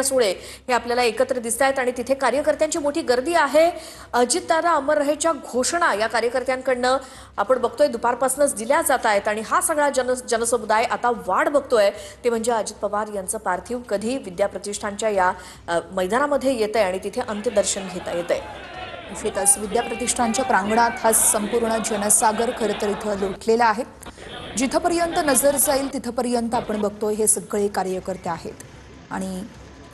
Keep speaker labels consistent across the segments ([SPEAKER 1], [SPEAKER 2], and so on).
[SPEAKER 1] सुळे हे आपल्याला एकत्र दिसत आहेत आणि तिथे कार्यकर्त्यांची मोठी गर्दी आहे। अजितदादा अमर रहेच्या घोषणा या कार्यकर्त्यांकडनं आपण बघतोय दुपारपासूनच दिल्या जात आहेत आणि हा सगळा जनसमुदाय आता वाट बघतोय ते म्हणजे अजित पवार यांचं पार्थिव कधी विद्याप्रतिष्ठानच्या या मैदानामध्ये येतंय आणि तिथे अंत्यदर्शन घेता येतंय।
[SPEAKER 2] निश्चितच विद्याप्रतिष्ठानच्या प्रांगणात हा संपूर्ण जनसागर खरं तर इथं लोटलेला आहे। जिथपर्यंत नजर जाईल तिथपर्यंत आपण बघतोय हे सगळे कार्यकर्ते आहेत आणि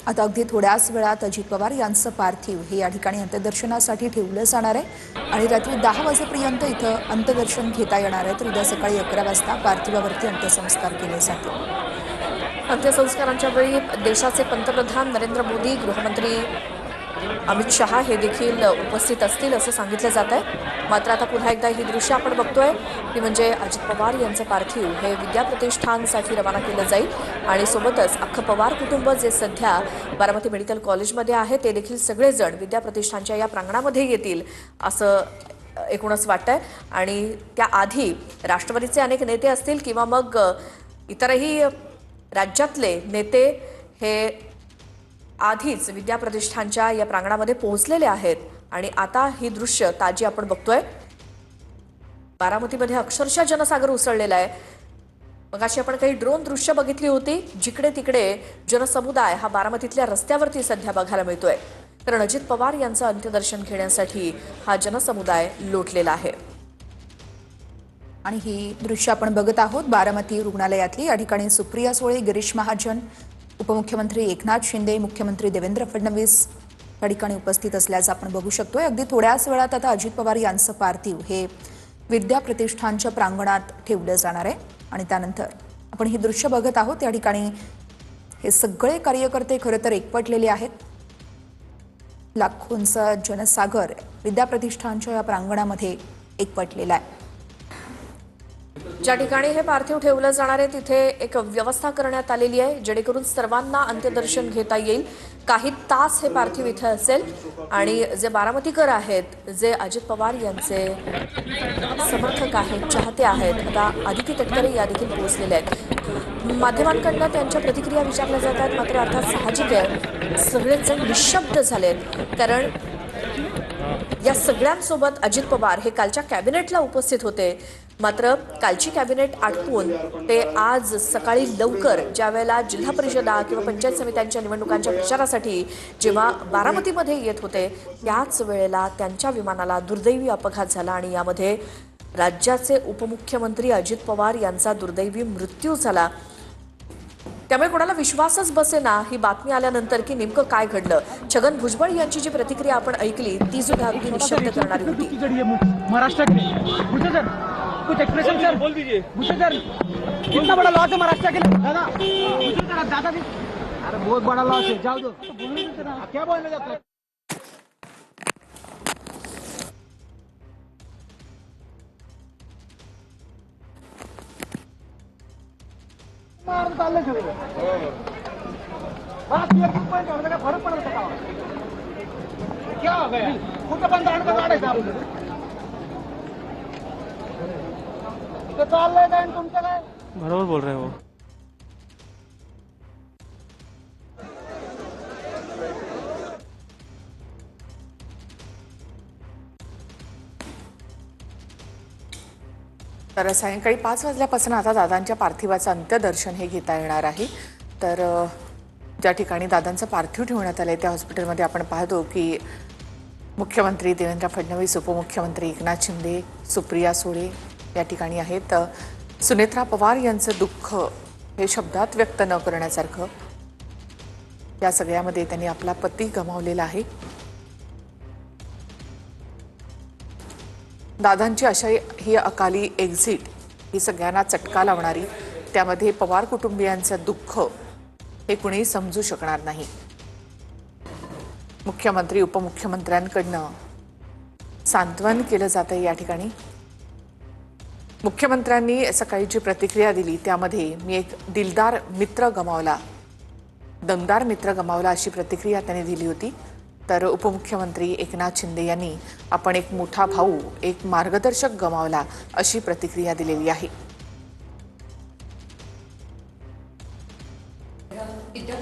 [SPEAKER 2] आता अगदी थोड्याच वेळात अजित पवार यांचं पार्थिव हे या ठिकाणी अंत्यदर्शनासाठी ठेवलं जाणार आहे आणि रात्री 10 वाजेपर्यंत इथं अंत्यदर्शन घेता येणार आहे। तर उद्या सकाळी 11 वाजता पार्थिवावरती अंत्यसंस्कार केले जातील।
[SPEAKER 1] अंत्यसंस्कारांच्या वेळी देशाचे पंतप्रधान नरेंद्र मोदी, गृहमंत्री अमित शहा हे देखील उपस्थित असतील असं सांगितलं जात आहे। मात्र आता पुन्हा एकदा ही दृश्य आपण बघतोय ती म्हणजे अजित पवार यांचं पार्थिव हे विद्याप्रतिष्ठानसाठी रवाना केलं जाईल आणि सोबतच अख्खं पवार कुटुंब जे सध्या बारामती मेडिकल कॉलेजमध्ये आहे ते देखील सगळेजण विद्याप्रतिष्ठानच्या या प्रांगणामध्ये येतील असं एकूणच वाटतंय। आणि त्याआधी राष्ट्रवादीचे अनेक नेते असतील किंवा मग इतरही राज्यातले नेते हे आधीच विद्याप्रतिष्ठानच्या या प्रांगणामध्ये पोहोचलेले आहेत आणि आता ही दृश्य ताजी आपण बघतोय। बारामतीमध्ये अक्षरशः जनसागर उसळलेला आहे। मगाशी आपण काही ड्रोन दृश्य बघितली होती, जिकडे तिकडे जनसमुदाय हा बारामतीतल्या रस्त्यावरती सध्या बघायला मिळतोय कारण अजित पवार यांचं अंत्यदर्शन घेण्यासाठी हा जनसमुदाय लोटलेला आहे।
[SPEAKER 2] आणि ही दृश्य आपण बघत आहोत बारामती रुग्णालयातली। या ठिकाणी सुप्रिया सुळे, गिरीश महाजन, उपमुख्यमंत्री एकनाथ शिंदे, मुख्यमंत्री देवेंद्र फडणवीस या ठिकाणी उपस्थित असल्याचं आपण बघू शकतोय। अगदी थोड्याच वेळात आता अजित पवार यांचं पार्थिव हे विद्याप्रतिष्ठानच्या प्रांगणात ठेवलं जाणार आहे आणि त्यानंतर आपण ही दृश्य बघत आहोत। या ठिकाणी हे सगळे कार्यकर्ते खरं तर एकवटलेले आहेत। लाखोंचा जनसागर विद्याप्रतिष्ठानच्या या प्रांगणामध्ये एकवटलेला आहे।
[SPEAKER 1] ज्या ठिकाणी हे पार्थिव ठेवलं जाणार आहे तिथे एक व्यवस्था करण्यात आलेली आहे जेणेकरून सर्वांना अंत्यदर्शन घेता येईल। काही तास हे पार्थिव इथे असेल आणि जे बारामतीकर आहेत, जे अजित पवार यांचे समर्थक आहेत, चाहते आहेत, आता आदिती तटकरे या देखील पोहोचलेले आहेत। माध्यमांकडनं त्यांच्या प्रतिक्रिया विचारल्या जातात मात्र अर्थात साहजिक आहे सगळेच जण निशब्द झालेत कारण या सगळ्यांसोबत अजित पवार हे कालच्या कॅबिनेटला उपस्थित होते। मात्र कालची कॅबिनेट आटपून ते आज सकाळी लवकर ज्यावेळेला जिल्हा परिषदा किंवा पंचायत समित्यांच्या निवडणुकांच्या प्रचारासाठी जेव्हा बारामतीमध्ये येत होते त्याच वेळेला त्यांच्या विमानाला दुर्दैवी अपघात झाला आणि यामध्ये राज्याचे उपमुख्यमंत्री अजित पवार यांचा दुर्दैवी मृत्यू झाला। त्यामुळे कोणाला विश्वासच बसेना ही बातमी आल्यानंतर की नेमकं काय घडलं। छगन भुजबळ यांची जी प्रतिक्रिया आपण ऐकली ती सुद्धा अगदी निशब्द करणारी होती।
[SPEAKER 3] महाराष्ट्र कुछ एक्सप्रेशन सर बोल दीजिए। भूषण सर कितना बड़ा लॉस है महाराष्ट्र के लिए? दादा भूषण सर दादा भी अरे बहुत बड़ा लॉस है, जाओ दो क्या बोलने जाते हैं? मार डालने चले बात ये पॉइंट होने का फर्क पड़ सकता है। क्या हो गया खुद अपन दान का गाड़े साहब तो चाल ले गए तुमचे काय
[SPEAKER 4] बरोबर बोल रहे हो।
[SPEAKER 2] तर सायंकाळी 5 वाजल्यापासून आता दादांच्या पार्थिवाचं अंत्यदर्शन हे घेता येणार आहे। तर ज्या ठिकाणी दादांचं पार्थिव ठेवण्यात आलंय त्या हॉस्पिटलमध्ये आपण पाहतो की मुख्यमंत्री देवेंद्र फडणवीस, उपमुख्यमंत्री एकनाथ शिंदे, सुप्रिया सुळे या ठिकाणी आहेत। सुनेत्रा पवार यांचं दुःख हे शब्दात व्यक्त न करण्यासारखं या सगळ्यामध्ये त्यांनी आपला पती गमावलेला आहे। दादांची अशा ही अकाली एक्झिट ही सगळ्यांना चटका लावणारी, त्यामध्ये पवार कुटुंबियांचं दुःख हे कुणी समजू शकणार नाही। मुख्यमंत्री उपमुख्यमंत्र्यांकडनं सांत्वन केलं जातंय। या ठिकाणी मुख्यमंत्र्यांनी सकाळी जी प्रतिक्रिया दिली त्यामध्ये मी एक दिलदार मित्र गमावला, दमदार मित्र गमावला अशी प्रतिक्रिया त्यांनी दिली होती। तर उपमुख्यमंत्री एकनाथ शिंदे यांनी आपण एक मोठा भाऊ, एक मार्गदर्शक गमावला अशी प्रतिक्रिया दिलेली आहे।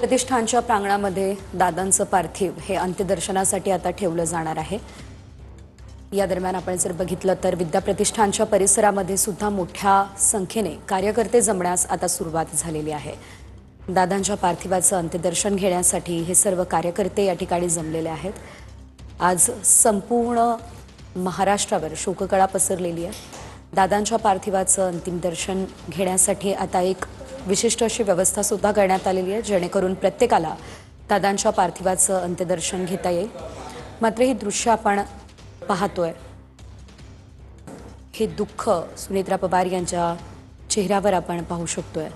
[SPEAKER 4] प्रतिष्ठानच्या प्रांगणामध्ये दादांचं पार्थिव हे अंत्यदर्शनासाठी आता ठेवलं जाणार आहे. या दरम्यान आपण जर बघितलं तर विद्याप्रतिष्ठानच्या परिसरामध्ये सुद्धा मोठ्या संख्येने कार्यकर्ते जमण्यास आता सुरुवात झालेली आहे. दादांच्या पार्थिवाचं अंत्यदर्शन घेण्यासाठी हे सर्व कार्यकर्ते या ठिकाणी जमलेले आहेत. आज संपूर्ण महाराष्ट्रावर शोककळा पसरलेली आहे. दादांच्या पार्थिवाचं अंतिम दर्शन घेण्यासाठी आता एक विशिष्ट अशी व्यवस्था सुद्धा करण्यात आलेली आहे, जेणेकरून प्रत्येकाला दादांच्या पार्थिवाचं अंत्यदर्शन घेता येईल. मात्र ही दृश्य आपण पाहतोय, हे दुःख सुनेत्रा पवार यांच्या चेहऱ्यावर आपण पाहू शकतोय.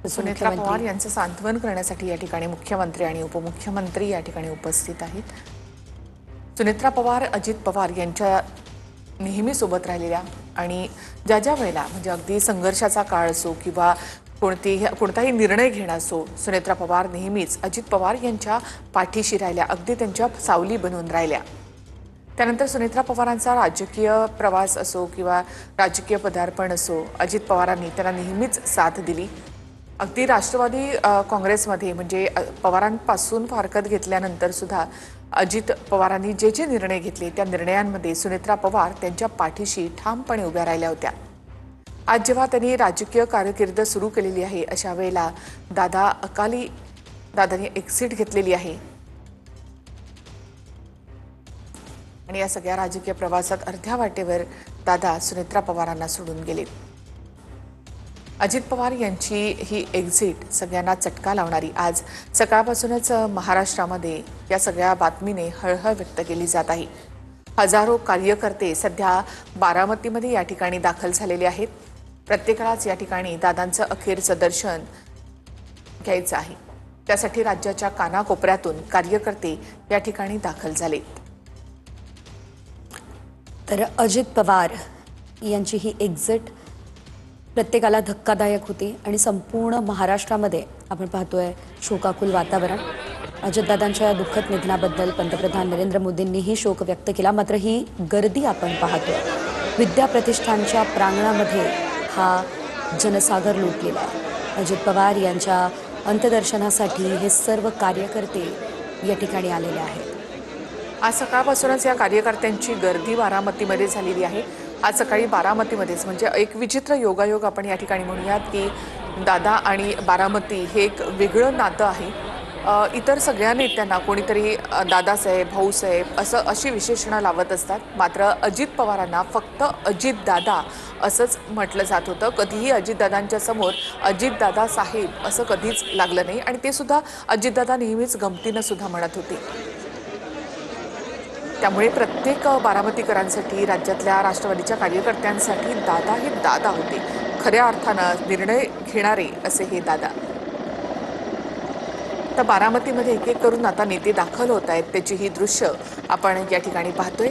[SPEAKER 5] सुनेत्रा पवार यांचं सांत्वन करण्यासाठी या ठिकाणी मुख्यमंत्री आणि उपमुख्यमंत्री या ठिकाणी उपस्थित आहेत. सुनेत्रा पवार अजित पवार यांच्या नेहमी सोबत राहिलेल्या आणि ज्या ज्या वेळेला म्हणजे अगदी संघर्षाचा काळ असो किंवा कोणताही निर्णय घेणं असो, सुनेत्रा पवार नेहमीच अजित पवार यांच्या पाठीशी राहिल्या, अगदी त्यांच्या सावली बनून राहिल्या. त्यानंतर सुनेत्रा पवारांचा राजकीय प्रवास असो किंवा राजकीय पदार्पण असो, अजित पवारांनी त्यांना नेहमीच साथ दिली. अगदी राष्ट्रवादी काँग्रेसमध्ये म्हणजे पवारांपासून फारकत घेतल्यानंतर सुद्धा अजित पवारांनी जे जे निर्णय घेतले त्या निर्णयांमध्ये सुनेत्रा पवार त्यांच्या पाठीशी ठामपणे उभ्या राहिल्या होत्या. आज जेव्हा त्यांनी राजकीय कारकीर्द सुरू केलेली आहे, अशा वेळेला दादांनी एक्झिट घेतलेली आहे आणि या सगळ्या राजकीय प्रवासात अर्ध्या वाटेवर दादा सुनेत्रा पवारांना सोडून गेले. अजित पवार यांची ही एक्झिट सगळ्यांना चटका लावणारी आज सकाळपासूनच महाराष्ट्रामध्ये या सगळ्या बातमीने हळहळ व्यक्त केली जात आहे. हजारो कार्यकर्ते सध्या बारामतीमध्ये या ठिकाणी दाखल झालेले आहेत. प्रत्येकालाच या ठिकाणी दादांचं अखेरचं दर्शन घ्यायचं आहे. त्यासाठी राज्याच्या कानाकोपऱ्यातून कार्यकर्ते या ठिकाणी दाखल झालेत.
[SPEAKER 4] तर अजित पवार यांची ही एक्झिट प्रत्येकाला धक्कादायक होती आणि संपूर्ण महाराष्ट्रामध्ये आपण पाहतोय शोकाकुल वातावरण. अजितदादांच्या या दुःखद निधनाबद्दल पंतप्रधान नरेंद्र मोदींनीही शोक व्यक्त केला. मात्र ही गर्दी आपण पाहतोय, विद्याप्रतिष्ठानच्या प्रांगणामध्ये हा जनसागर लोटलेला आहे. अजित पवार यांच्या अंत्यदर्शनासाठी हे सर्व कार्यकर्ते या ठिकाणी आलेले आहेत.
[SPEAKER 5] आज सकाळपासूनच या कार्यकर्त्यांची गर्दी बारामतीमध्ये झालेली आहे. आज सकाळी बारामतीमध्येच म्हणजे एक विचित्र योगायोग आपण या ठिकाणी म्हणूयात की दादा आणि बारामती हे एक वेगळं नातं आहे. इतर सगळ्या नेत्यांना कोणीतरी दादासाहेब, भाऊसाहेब अशी विशेषणं लावत असतात. मात्र अजित पवारांना फक्त अजितदादा असंच म्हटलं जात होतं. कधीही अजितदादांच्या समोर अजितदादा साहेब असं कधीच लागलं नाही आणि ते सुद्धा अजितदादा नेहमीच गमतीनं सुद्धा म्हणत होते. त्यामुळे प्रत्येक बारामतीकरांसाठी, राज्यातल्या राष्ट्रवादीच्या कार्यकर्त्यांसाठी दादा हे दादा होते. खऱ्या अर्थानं निर्णय घेणारे असे हे दादा. तर बारामतीमध्ये एक एक करून आता नेते दाखल होत आहेत, त्याची ही दृश्य आपण या ठिकाणी पाहतोय.